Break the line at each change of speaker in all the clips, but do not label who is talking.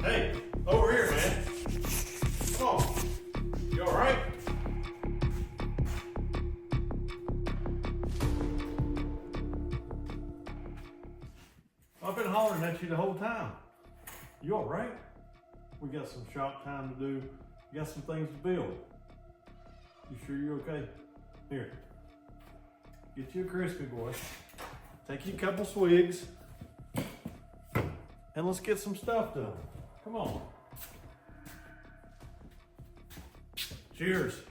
Hey, over here, man. Come on. You all right? I've been hollering at you the whole time. You all right? We got some shop time to do. We got some things to build. You sure you're okay? Here. Get you a crispy, boy. Take you a couple swigs. And let's get some stuff done. Come on. Cheers.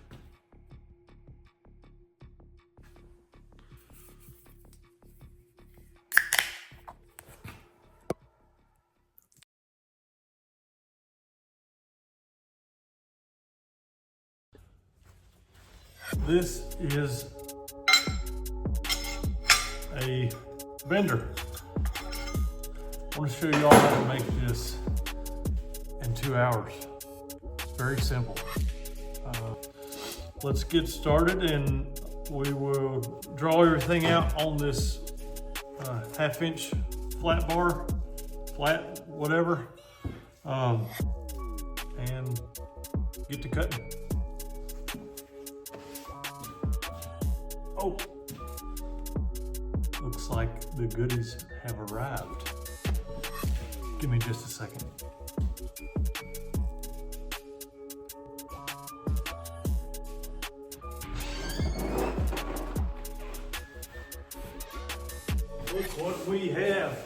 This is a bender. I want to show you all how to make this in 2 hours. It's very simple. Let's get started, and we will draw everything out on this 1/2-inch flat bar, flat, whatever, and get to cutting. Oh, looks like the goodies have arrived. Give me just a second. Look what we have.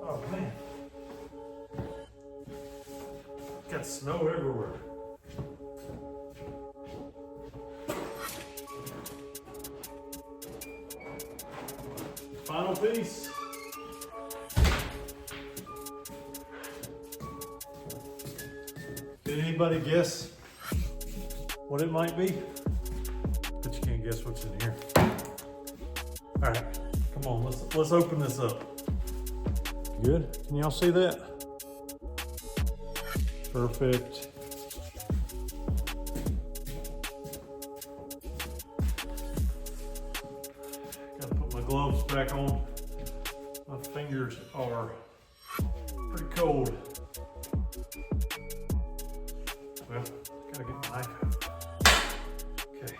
Oh man. Got snow everywhere. Final piece. Did anybody guess what it might be? But you can't guess what's in here. All right, come on, let's open this up. Good, can y'all see that? Perfect. Gotta put my gloves back on. My fingers are pretty cold. Well, gotta get my knife out. Okay.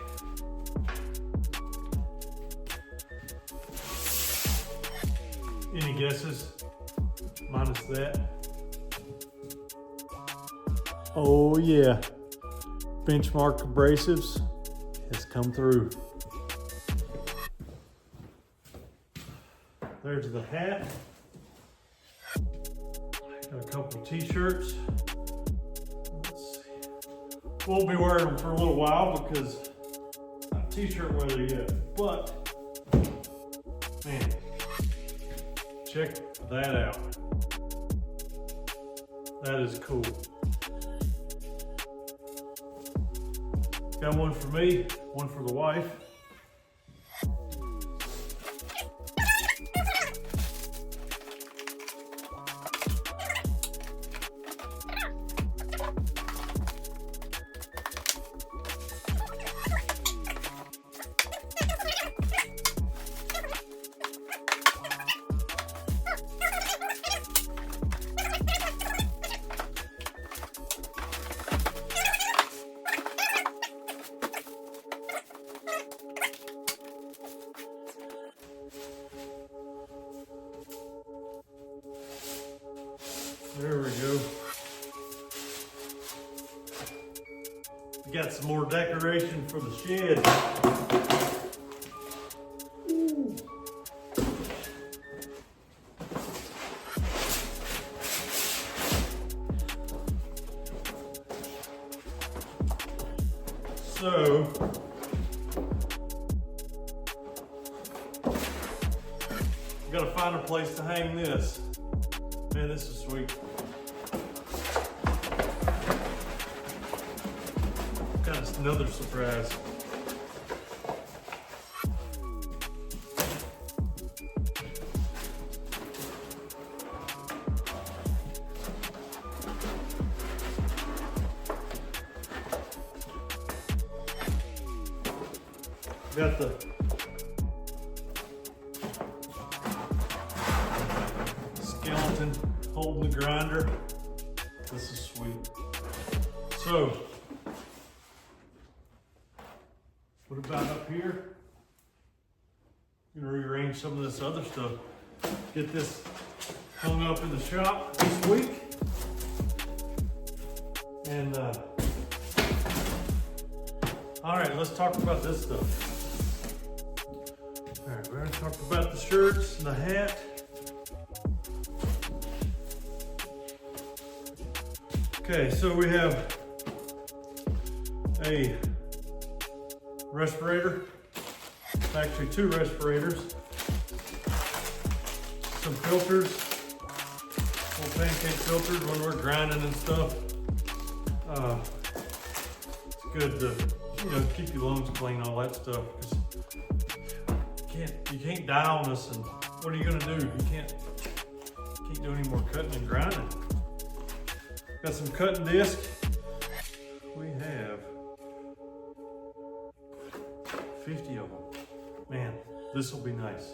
Any guesses? Minus that. Oh yeah. Benchmark abrasives has come through. There's the hat. Got a couple t-shirts. Won't be wearing them for a little while because it's not t-shirt weather yet, but man, check that out. That is cool. Got one for me, one for the wife. There we go. We got some more decoration for the shed. Ooh. So, we gotta find a place to hang this. Man, this is sweet. Got us another surprise. Got the skeleton skeleton holding the grinder. This is sweet. So, what about up here? I'm gonna rearrange some of this other stuff. Get this hung up in the shop this week. And all right, let's talk about this stuff. All right, we already talked about the shirts and the hat. Okay, so we have a respirator, actually 2 respirators, some filters, little pancake filters when we're grinding and stuff. It's good to, keep your lungs clean, all that stuff. 'Cause you can't die on us, and what are you gonna do? You can't do any more cutting and grinding. Got some cutting disc. We have 50 of them. Man, this will be nice.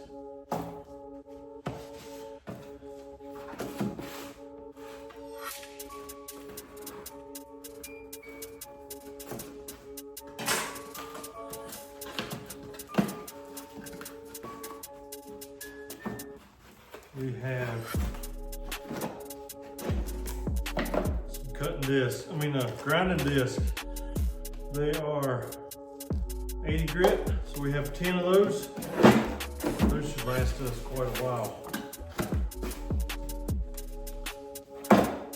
We have some cutting discs, grinding discs. They are 80 grit, so we have 10 of those. Those should last us quite a while.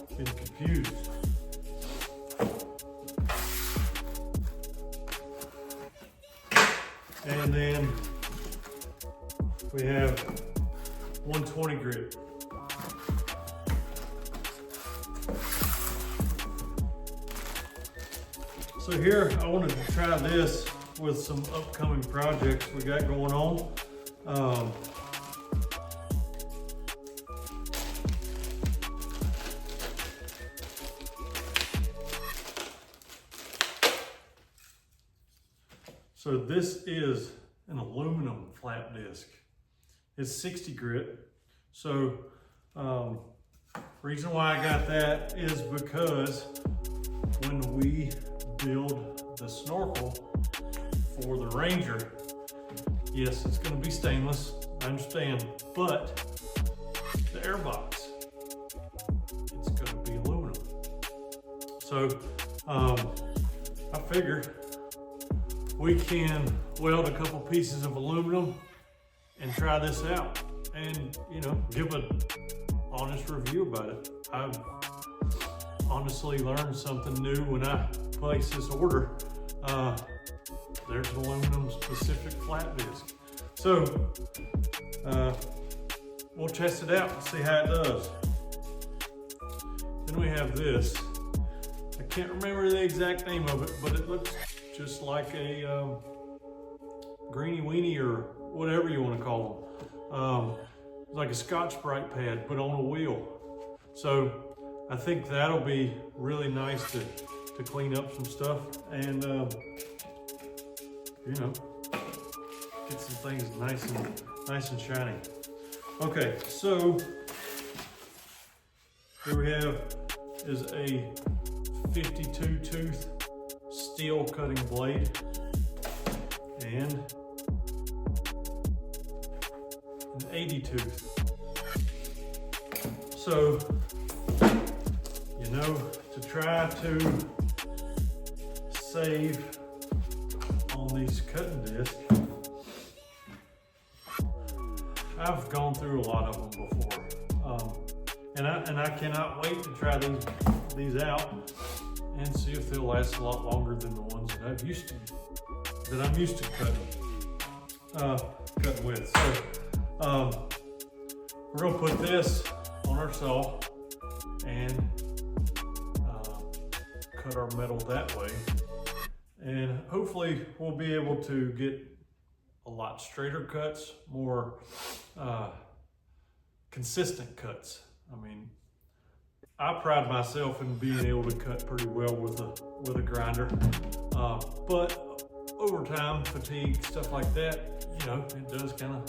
Getting confused. And then we have 120 grit. So here I wanted to try this with some upcoming projects we got going on. So this is an aluminum flat disc. It's 60 grit. So reason why I got that is because when we build the snorkel for the Ranger, yes, it's going to be stainless, I understand, but the airbox, it's going to be aluminum. So I figured we can weld a couple pieces of aluminum and try this out and, give an honest review about it. I've honestly learned something new when I placed this order. There's an aluminum specific flat disc. So we'll test it out and see how it does. Then we have this. I can't remember the exact name of it, but it looks just like a greenie weenie or whatever you want to call them. Like a Scotch-Brite pad, but on a wheel. So I think that'll be really nice to clean up some stuff and, get some things nice and shiny. Okay, so here we have is a 52 tooth steel cutting blade and an 80 tooth. So, to try to save on these cutting discs, I've gone through a lot of them before, and I cannot wait to try these out and see if they'll last a lot longer than the ones that I'm used to cutting with. So we're gonna put this on our saw and cut our metal that way, and hopefully we'll be able to get a lot straighter cuts, more consistent cuts. I pride myself in being able to cut pretty well with a grinder, but over time, fatigue, stuff like that, it does kind of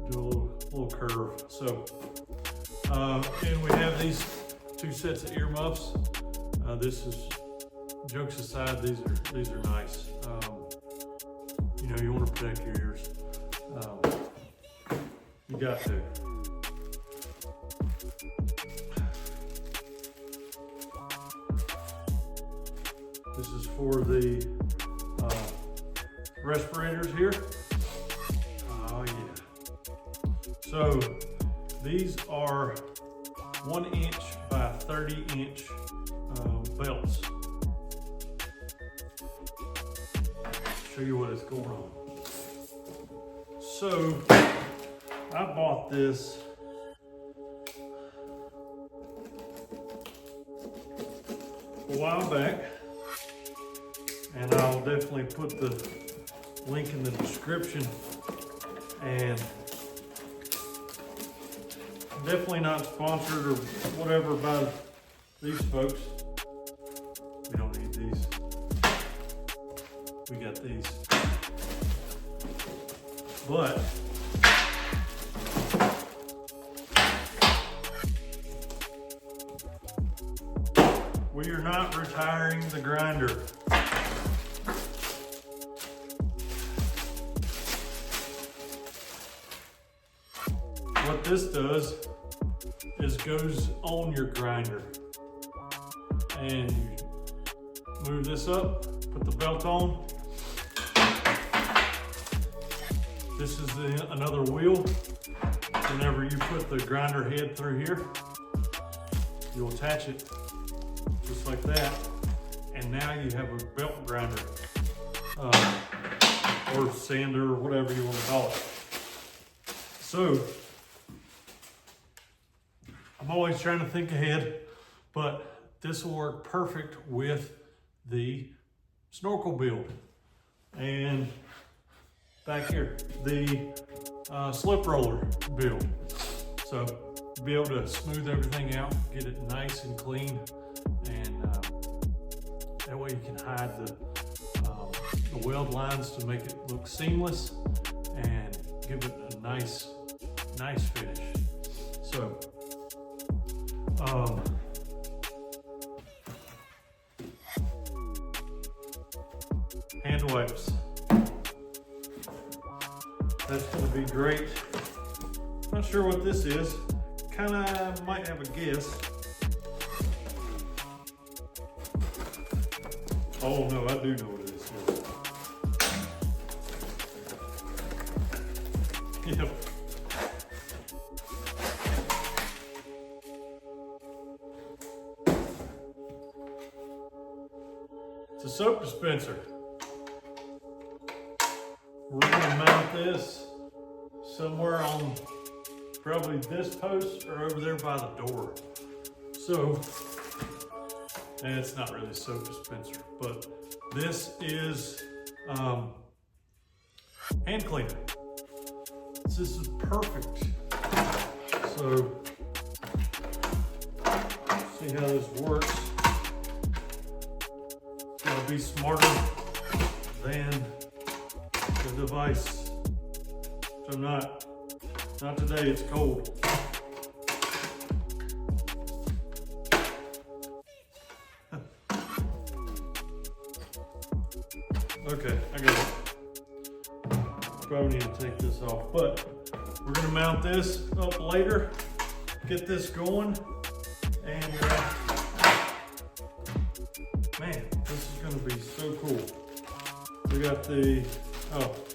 do a little curve. So And we have these 2 sets of earmuffs. This is, jokes aside, these are nice. You know, you want to protect your ears. You got to. This is for the respirators here. Oh yeah. So these are 1 inch by 30 inch belts. Show you what is going on. So I bought this a while back, and I'll definitely put the link in the description. And definitely not sponsored or whatever by these folks. We don't need these. We got these. But we are not retiring the grinder. What this does is goes on your grinder, and you move this up, put the belt on. This is another wheel. Whenever you put the grinder head through here, you'll attach it just like that, and now you have a belt grinder, or sander, or whatever you want to call it. So I'm always trying to think ahead, but this will work perfect with the snorkel build. And back here, the slip roller build. So be able to smooth everything out, get it nice and clean, and that way you can hide the weld lines to make it look seamless and give it a nice finish. So hand wipes. That's going to be great. Not sure what this is. Kind of might have a guess. Oh no, I do know what this is. Yep. It's a soap dispenser. We're going to mount this somewhere on probably this post or over there by the door. So, and it's not really a soap dispenser, but this is hand cleaner. This is perfect. So, see how this works. It's going to be smarter than the device. So not today, it's cold. Okay, I got it. Probably need to take this off, but we're gonna mount this up later, get this going, and man, this is gonna be so cool. We got the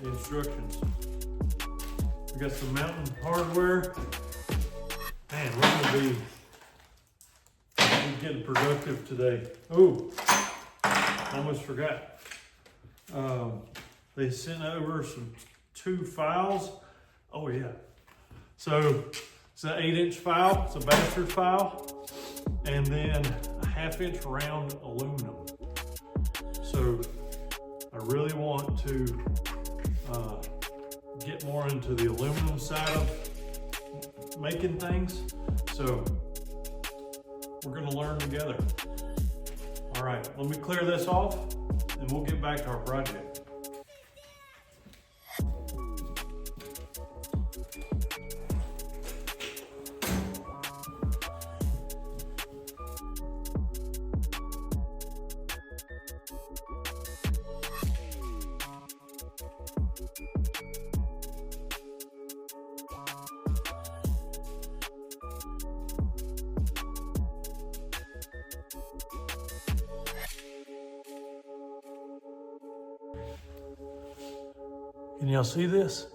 instructions. We got some mountain hardware. Man, we're gonna be getting productive today. Oh, almost forgot. They sent over 2 files. Oh yeah. So it's an 8-inch file, it's a bastard file, and then a 1/2-inch round aluminum. So I really want to get more into the aluminum side of making things. So we're gonna learn together. All right, let me clear this off and we'll get back to our project. Can y'all see this?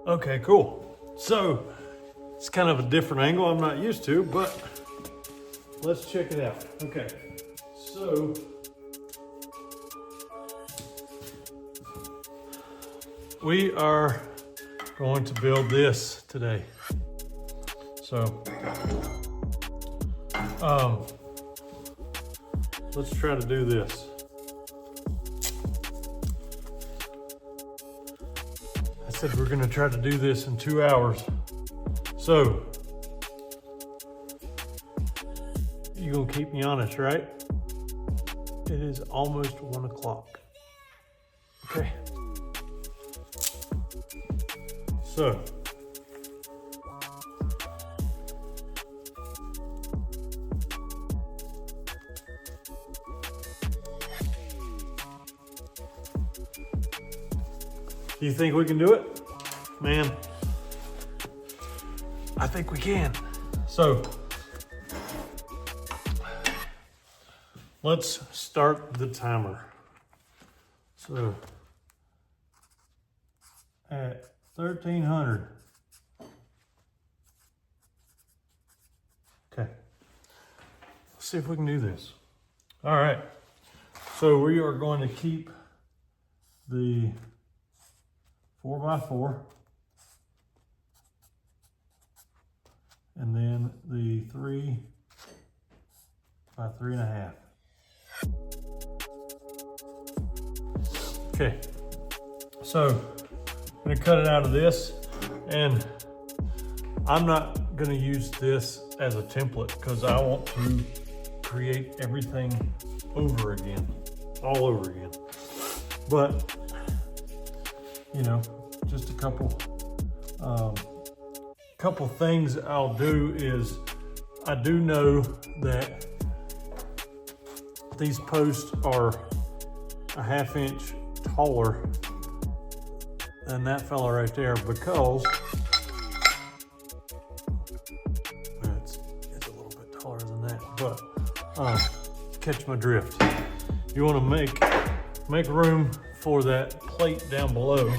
Okay, cool. So it's kind of a different angle I'm not used to, but let's check it out. Okay, so we are going to build this today. So let's try to do this. I said we're gonna try to do this in 2 hours. So, you're gonna keep me honest, right? It is almost 1 o'clock. Okay. So, do you think we can do it? Man, I think we can. So, let's start the timer. So, at 1300. Okay, let's see if we can do this. All right, so we are going to keep the 4x4 and then the 3x3.5. Okay, so I'm gonna cut it out of this, and I'm not gonna use this as a template because I want to create everything over again, all over again. But you know, just a couple things I'll do is, I do know that these posts are a 1/2 inch taller than that fella right there, because it's a little bit taller than that, but catch my drift. You want to make room for that plate down below,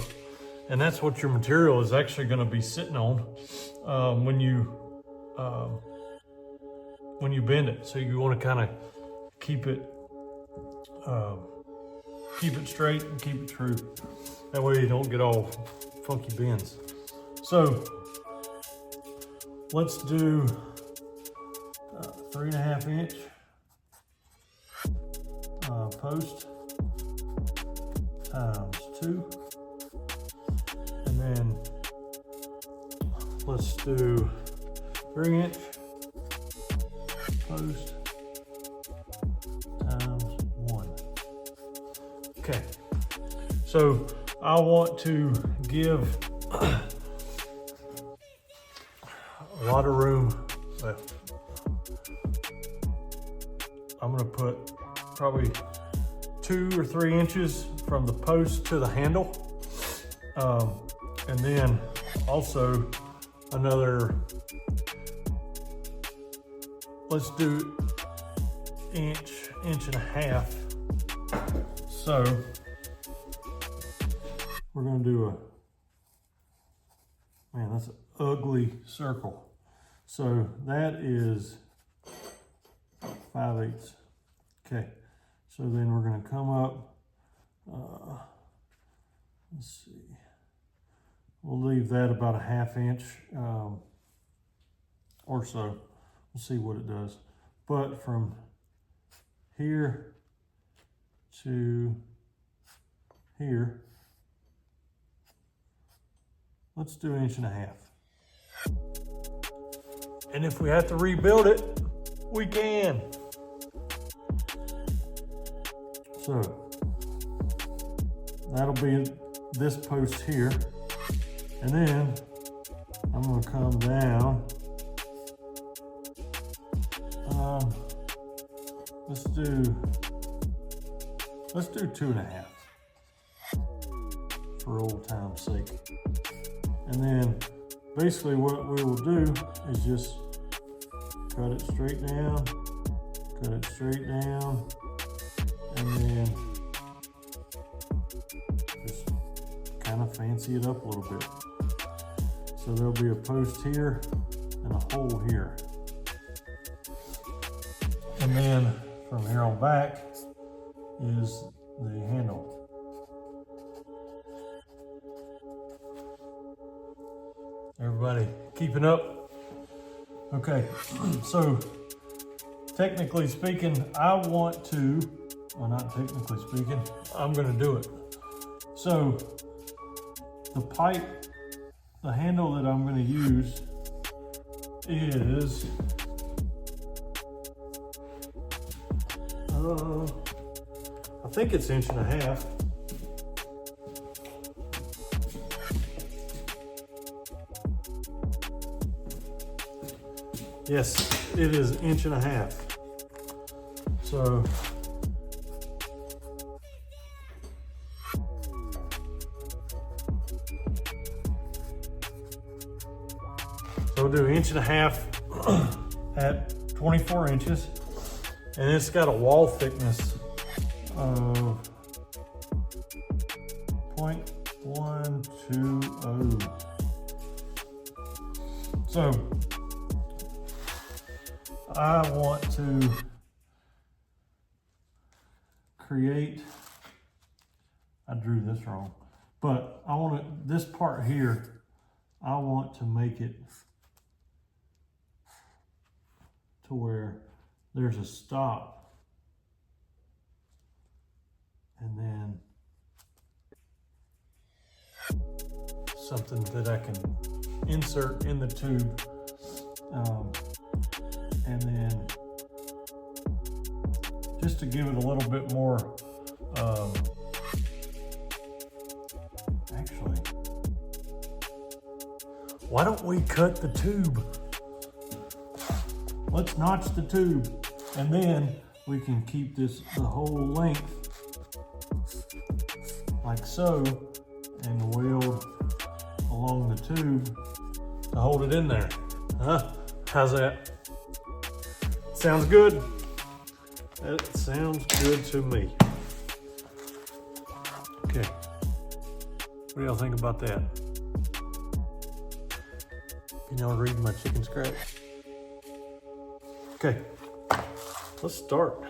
and that's what your material is actually going to be sitting on when you bend it. So you want to kind of keep it straight and keep it true. That way you don't get all funky bends. So let's do 3.5 inch post times 2, and then let's do 3-inch post times 1. Okay, so I want to give a lot of room left. I'm gonna put probably 2 or 3 inches from the post to the handle, and then also another, let's do inch and a half. So we're going to do man, that's an ugly circle. So that is 5/8. Okay, so then we're going to come up, let's see, we'll leave that about a 1/2 inch or so. We'll see what it does. But from here to here, let's do 1.5 inches. And if we have to rebuild it, we can. So that'll be this post here. And then I'm gonna come down. Let's do 2.5 for old time's sake. And then basically what we will do is just cut it straight down, cut it straight down, and then just kind of fancy it up a little bit. So there'll be a post here and a hole here. And then from here on back is the handle. Everybody keeping up? Okay, so technically speaking, I want to, well, not technically speaking, I'm gonna do it. So the pipe, the handle that I'm gonna use is, I think it's 1.5 inches. Yes, it is 1.5 inches. So we'll do 1.5 inches at 24 inches, and it's got a wall thickness of 0.120. So I want to create, I drew this wrong, but I want to, this part here, I want to make it to where there's a stop, and then something that I can insert in the tube, and then just to give it a little bit more, actually, why don't we cut the tube? Let's notch the tube, and then we can keep this the whole length like so, and weld along the tube to hold it in there. Huh? How's that? Sounds good? That sounds good to me. Okay. What do y'all think about that? Can y'all read my chicken scratch? Okay, let's start.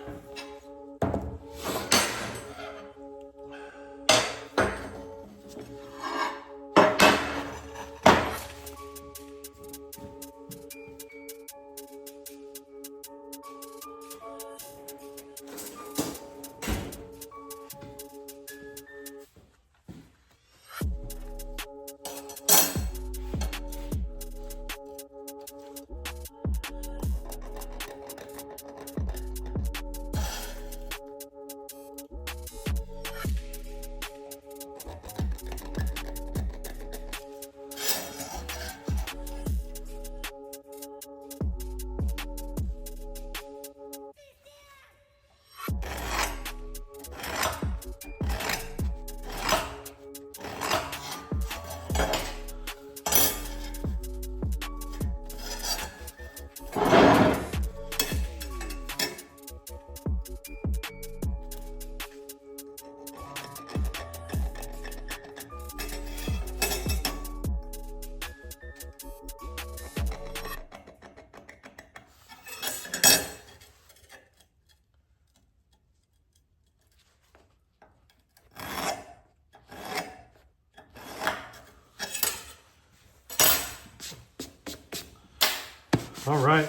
All right.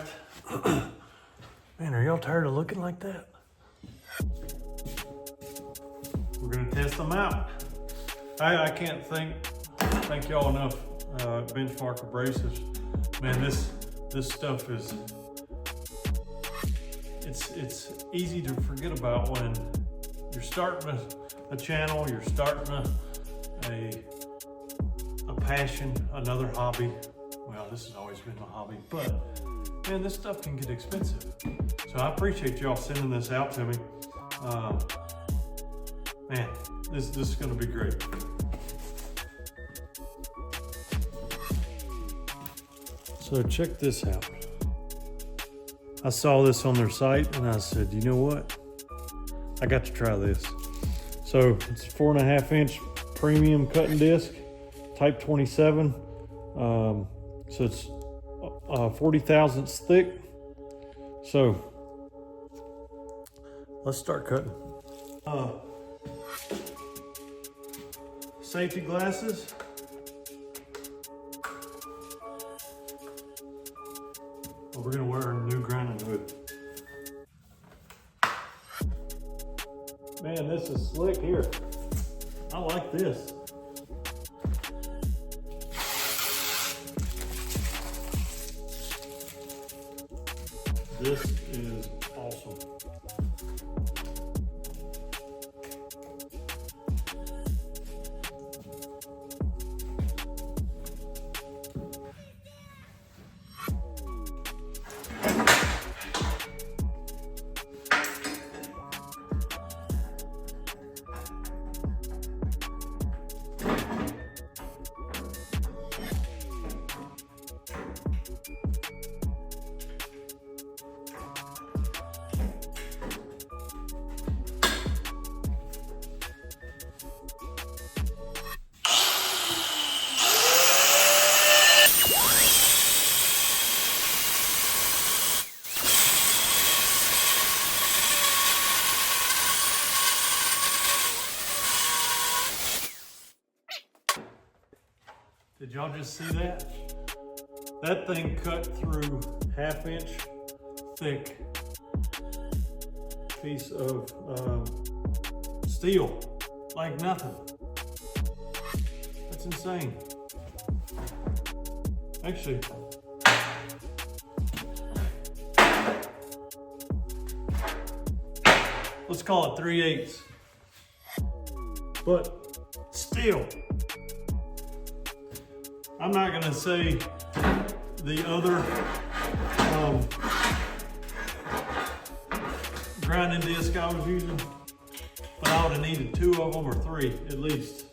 Man, are y'all tired of looking like that? We're gonna test them out. I can't thank y'all enough, Benchmark Abrasives. Man, this stuff is, it's easy to forget about when you're starting a channel, you're starting a passion, another hobby. Well, this has always been my hobby, but man, this stuff can get expensive. So I appreciate y'all sending this out to me. Man, this is gonna be great. So check this out. I saw this on their site and I said, you know what? I got to try this. So it's a 4.5 inch premium cutting disc, type 27. So it's 40 thousandths thick. So let's start cutting. Safety glasses. We're gonna wear a new grinding hood. Man, this is slick here. I like this. This is awesome. Did y'all just see that? That thing cut through 1/2 inch thick piece of steel like nothing. That's insane. Actually, let's call it 3/8. But still, I'm not gonna say the other grinding disc I was using, but I would have needed 2 of them or 3 at least.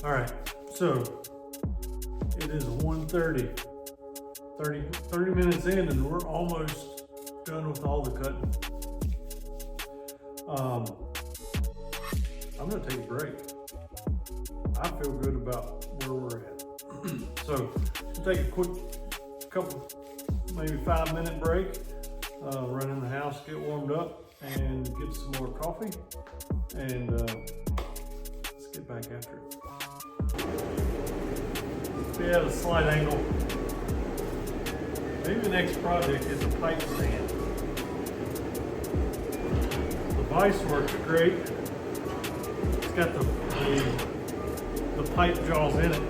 All right, so it is 1:30, 30 minutes in, and we're almost done with all the cutting. I'm gonna take a break. I feel good about where we're at. So we'll take a quick couple, maybe 5-minute break, run in the house, get warmed up, and get some more coffee, and let's get back after it. We have a slight angle. Maybe the next project is a pipe stand. The vise works great. It's got the pipe jaws in it,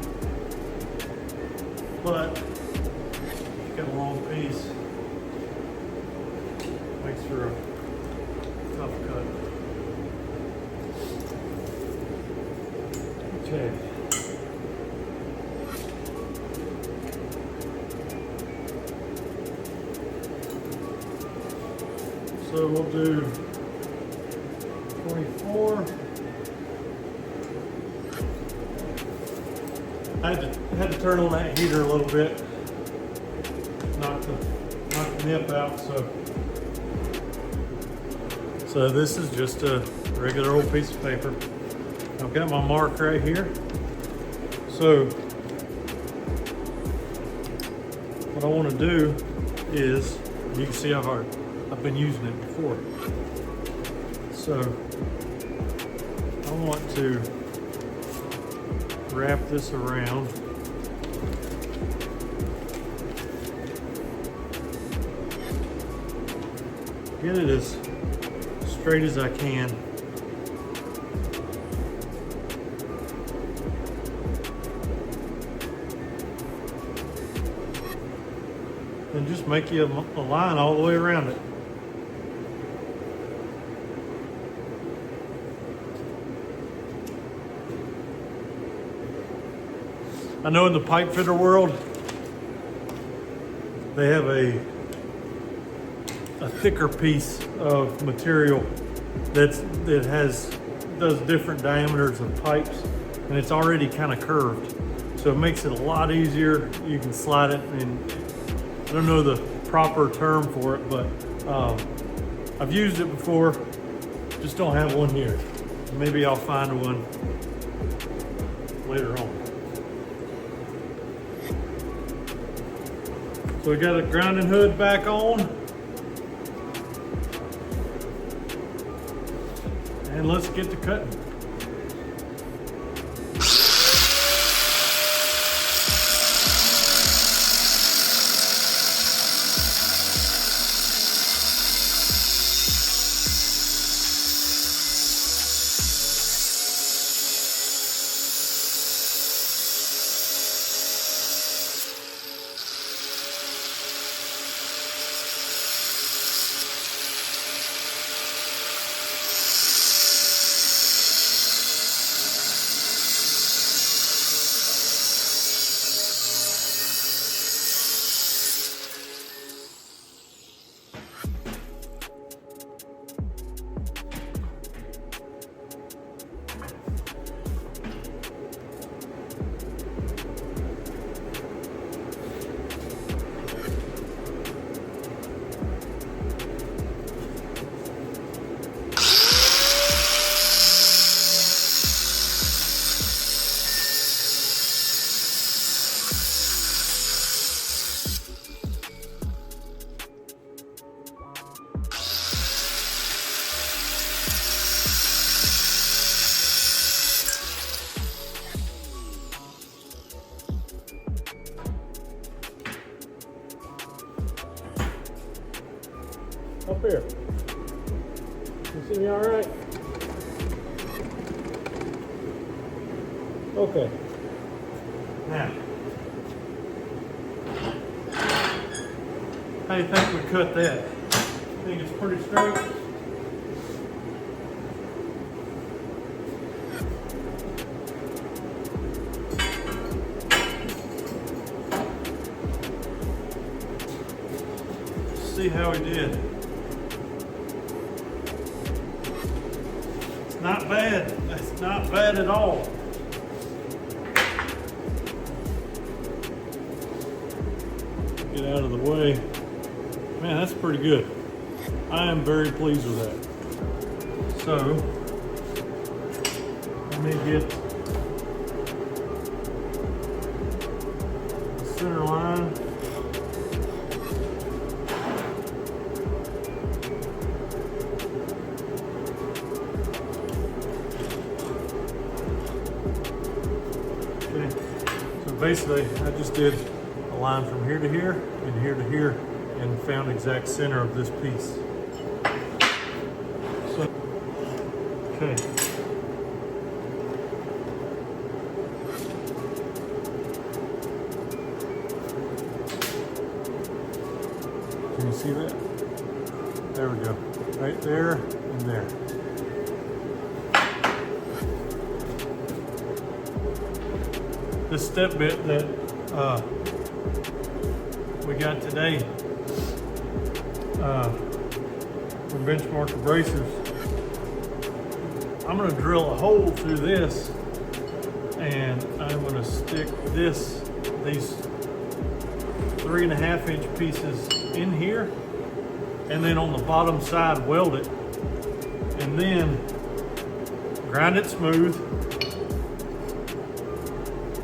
but it's got a long piece. Makes for a So we'll do 24. I had to turn on that heater a little bit, knock the nip out. So this is just a regular old piece of paper. I've got my mark right here. So what I want to do is, you can see I've been using it before. So I want to wrap this around. Get it as straight as I can. And just make you a line all the way around it. I know in the pipe fitter world, they have a thicker piece of material that does different diameters of pipes, and it's already kind of curved. So it makes it a lot easier. You can slide it, and I don't know the proper term for it, but I've used it before, just don't have one here. Maybe I'll find one later on. So we got a grounding hood back on. And let's get to cutting. Up here. You see me all right? Okay. Now, how do you think we cut that? Think it's pretty straight? See how we did. It's not bad. It's not bad at all. Get out of the way. Man, that's pretty good. I am very pleased with that. So, let me get the center line. Okay, so basically I just did a line from here to here and here to here, and found exact center of this piece. So, okay. Can you see that? There we go. Right there and there. This step bit that we got today, for benchmark abrasives. I'm gonna drill a hole through this, and I'm gonna stick these 3.5 inch pieces in here, and then on the bottom side weld it, and then grind it smooth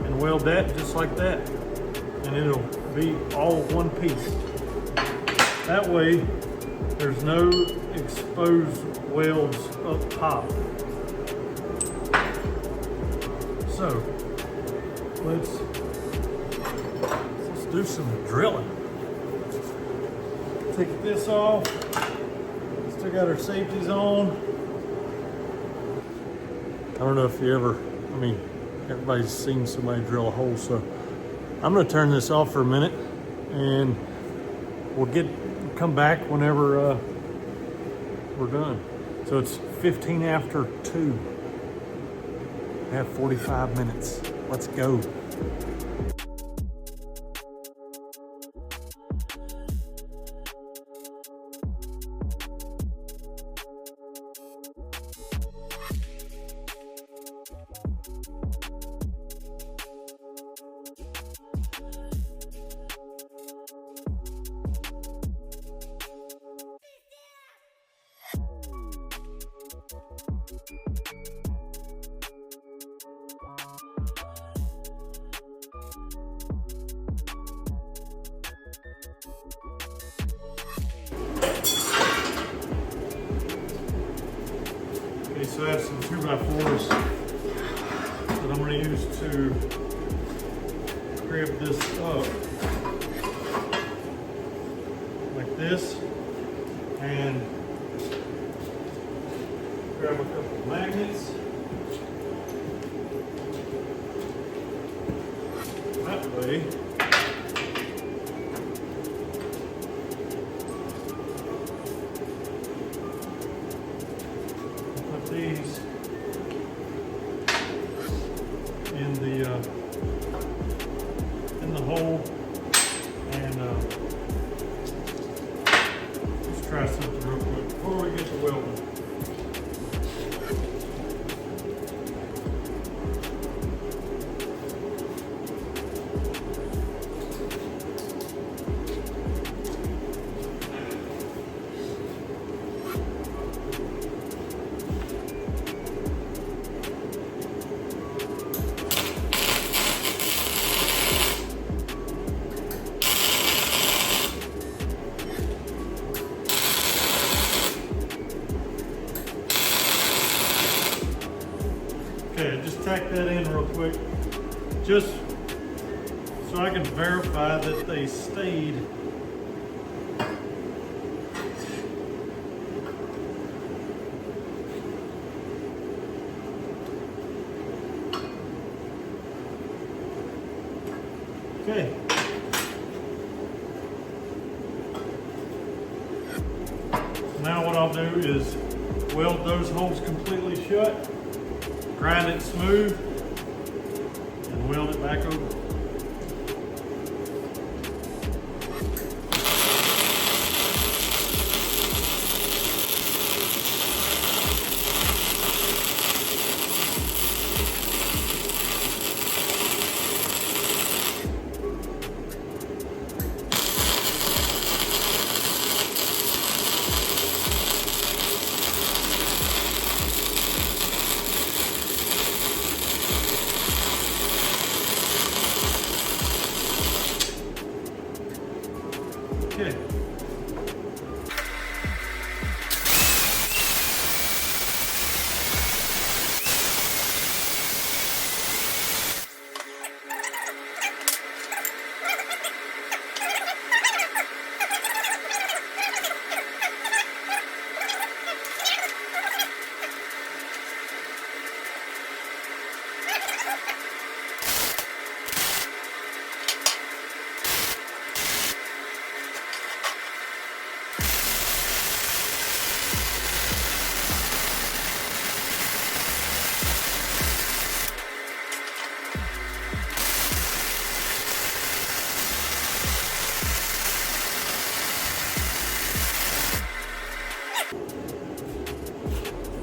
and weld that just like that, and it'll be all one piece. That way there's no exposed welds up top. So let's do some drilling. Take this off. Still got our safeties on. I don't know if you ever, everybody's seen somebody drill a hole, so I'm gonna turn this off for a minute and we'll come back whenever we're done. So it's 15 after 2. I have 45 minutes. Let's go. Okay, so I have some 2x4s that I'm going to use to grab this up like this, and grab a couple of magnets. That way these in the hole, and let's try something real quick before we get to welding. Okay, just tack that in real quick, just so I can verify that they stayed. Okay. Now what I'll do is weld those holes completely shut, grind it smooth, and weld it back over.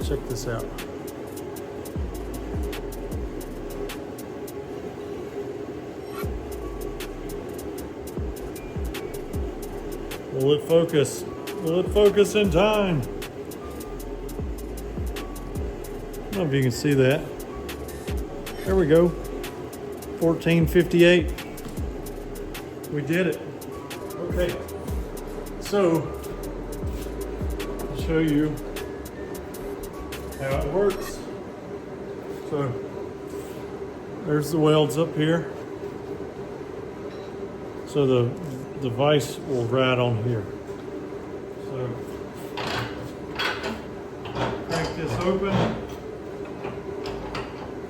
Check this out. Will it focus? Will it focus in time? I don't know if you can see that. There we go. 14:58. We did it. Okay. So, I'll show you how it works. So, there's the welds up here. So the vise will ride on here. So, crank this open,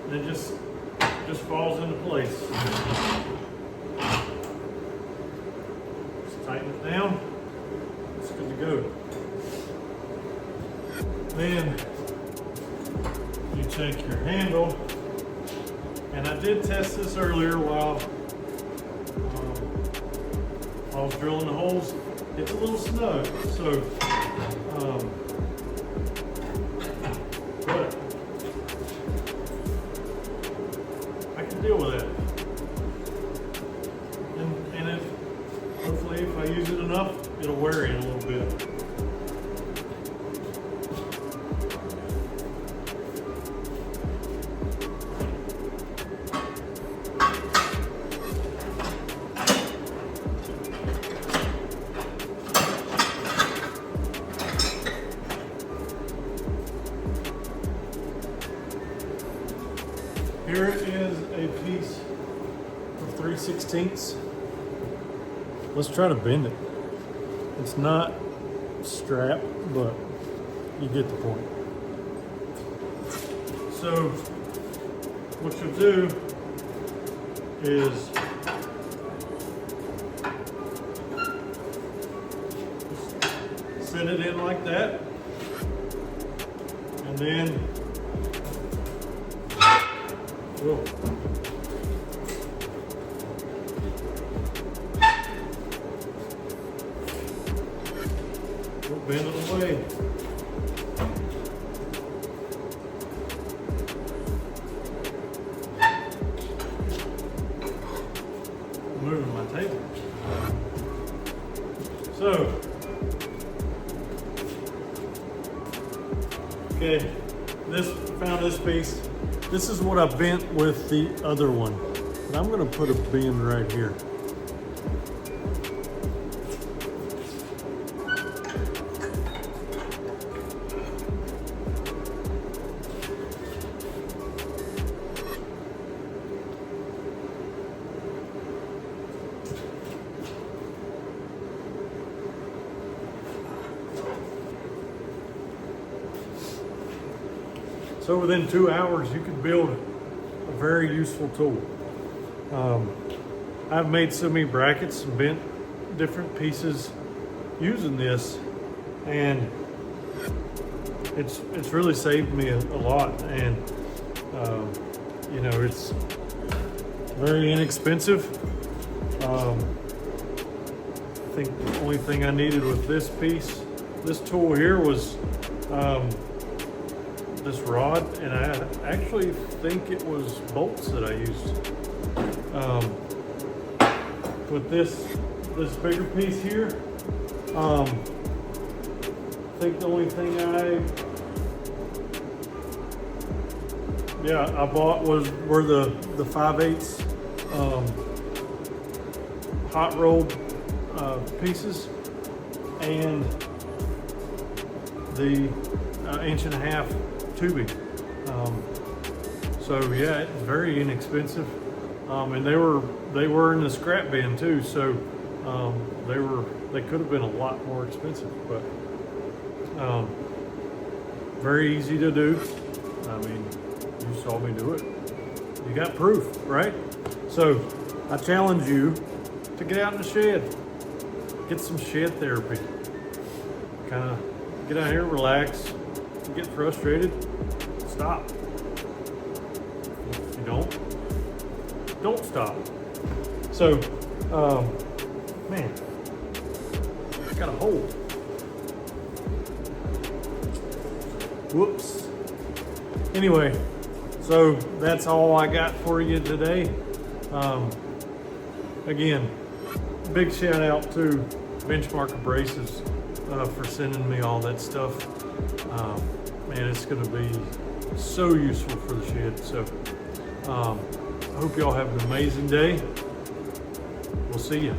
and it just falls into place. Just tighten it down. It's good to go. Then you take your handle, and I did test this earlier while I was drilling the holes. It's a little snug, so but I can deal with that. And hopefully if I use it enough, it'll wear in a little bit. Here is a piece of 3/16. Let's try to bend it. It's not strapped, but you get the point. So what you'll do is set it in like that, and then we'll bend it away. Moving my table. So, okay, found this piece. This is what I bent with the other one. But I'm gonna put a bend right here. So within 2 hours, you could build a very useful tool. I've made so many brackets and bent different pieces using this, and it's really saved me a lot. And you know, it's very inexpensive. I think the only thing I needed with this tool here was this rod, and I actually think it was bolts that I used. With this bigger piece here, I think the only thing I bought were the 5/8 hot rolled pieces, and the 1.5 inch tubing. So yeah, it's very inexpensive, and they were in the scrap bin too. So they could have been a lot more expensive, but very easy to do. I mean, you saw me do it. You got proof, right? So I challenge you to get out in the shed, get some shed therapy. Kind of get out here, relax. If you get frustrated, stop. If you don't stop. So, man, got a hole. Whoops. Anyway, so that's all I got for you today. Again, big shout out to Benchmark Abrasives for sending me all that stuff. Man, it's going to be so useful for the shed. So I hope y'all have an amazing day. We'll see you.